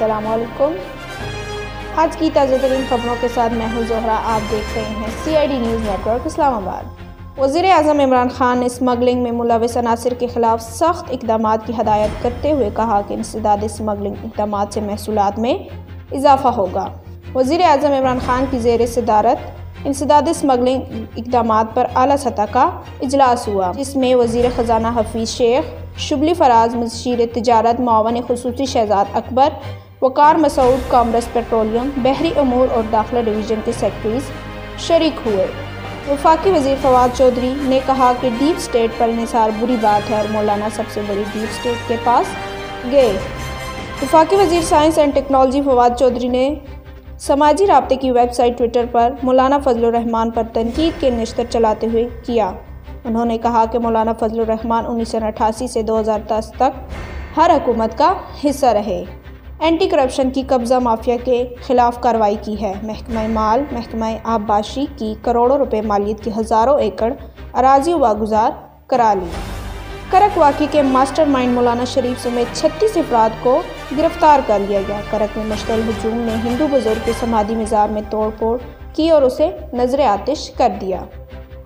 السلام علیکم۔ آج کی تازہ ترین خبروں کے ساتھ میں ہوں زہرا، آپ دیکھ رہے ہیں CID نیوز نیٹ ورک اسلام آباد۔ وزیر اعظم عمران خان نے اسمگلنگ میں ملوث عناصر کے خلاف سخت اقدامات کی ہدایت کرتے ہوئے کہا کہ انسداد اسمگلنگ اقدامات سے محصولات میں اضافہ ہوگا۔ وزیر اعظم عمران خان کی زیر صدارت انسداد اسمگلنگ اقدامات پر اعلیٰ سطح کا اجلاس ہوا، جس میں وزیر خزانہ حفیظ شیخ، شبلی فراز، مشیر تجارت، معاون خصوصی شہزاد اکبر، وقار مسعود، کامرس پیٹرولیم، بحری امور اور داخلہ ڈویژن کے سیکرٹریز شریک ہوئے۔ وفاقی وزیر فواد چودھری نے کہا کہ ڈیپ اسٹیٹ پر انحصار بری بات ہے اور مولانا سب سے بڑی ڈیپ اسٹیٹ کے پاس گئے۔ وفاقی وزیر science and technology Fawad Chaudhry نے سماجی رابطے کی ویب سائٹ ٹویٹر پر مولانا فضل الرحمان پر تنقید کے نشتر چلاتے ہوئے کیا۔ انہوں نے کہا کہ مولانا فضل الرحمان 1988 سے 2010 تک ہر حکومت کا حصہ رہے، اینٹی کرپشن کی قبضہ مافیا کے خلاف کارروائی کی ہے، محکمہ مال، محکمہ آبپاشی کی کروڑوں روپے مالیت کی ہزاروں ایکڑ اراضی واگزار کرا لی۔ کرک واقعے کے ماسٹر مائنڈ مولانا شریف سمیت 36 افراد کو گرفتار کر لیا گیا۔ کرک میں مشتعل ہجوم نے ہندو بزرگ کے سمادھی مزار میں توڑ پھوڑ کی اور اسے نذر آتش کر دیا۔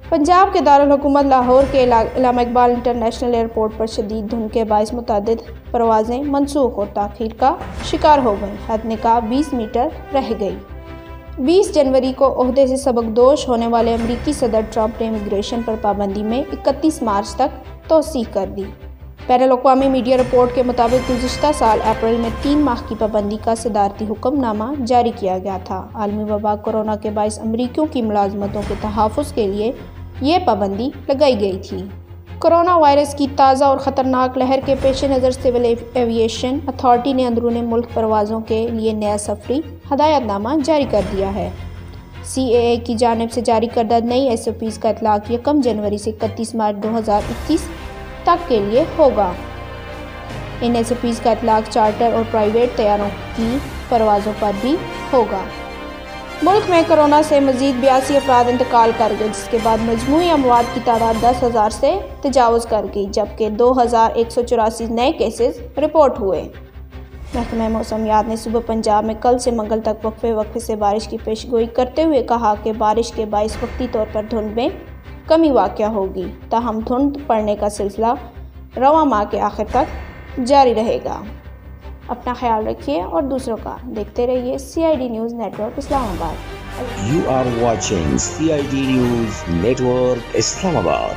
پنجاب کے دارالحکومت لاہور کے علامہ اقبال انٹرنیشنل ایئرپورٹ پر شدید دھند کے باعث متعدد پروازیں منسوخ اور تاخیر کا شکار ہو گئیں۔ حد نکاح 20 میٹر رہ گئی۔ 20 جنوری کو عہدے سے سبکدوش ہونے والے امریکی صدر ٹرمپ نے امیگریشن پر پابندی میں 31 مارچ تک توسیع کر دی۔ بین الاقوامی میڈیا رپورٹ کے مطابق گزشتہ سال اپریل میں 3 ماہ کی پابندی کا صدارتی حکم نامہ جاری کیا گیا تھا۔ عالمی وبا کورونا کے باعث امریکیوں کی ملازمتوں کے تحفظ کے لیے یہ پابندی لگائی گئی تھی۔ کورونا وائرس کی تازہ اور خطرناک لہر کے پیش نظر سول ایویشن اتھارٹی نے اندرون ملک پروازوں کے لیے نیا سفری ہدایت نامہ جاری کر دیا ہے۔ CAA کی جانب سے جاری کردہ نئی SOPs کا اطلاق 1 جنوری سے 31 مارچ 2021 تک کے لیے ہوگا۔ ان SOPs کا اطلاق چارٹر اور پرائیویٹ طیاروں کی پروازوں پر بھی ہوگا۔ ملک میں کورونا سے مزید 82 افراد انتقال کر گئے، جس کے بعد مجموعی اموات کی تعداد 10,000 سے تجاوز کر گئی، جبکہ 2,184 نئے کیسز رپورٹ ہوئے۔ محکمہ موسمیات نے صوبہ پنجاب میں کل سے منگل تک وقفے سے بارش کی پیش گوئی کرتے ہوئے کہا کہ بارش کے باعث وقتی طور پر دھند میں کمی واقع ہوگی، تاہم دھند پڑنے کا سلسلہ رواں ماہ کے آخر تک جاری رہے گا۔ اپنا خیال رکھیے اور دوسروں کا دیکھتے رہیے CID نیوز نیٹ ورک اسلام آباد۔ You are watching CID News Network Islamabad.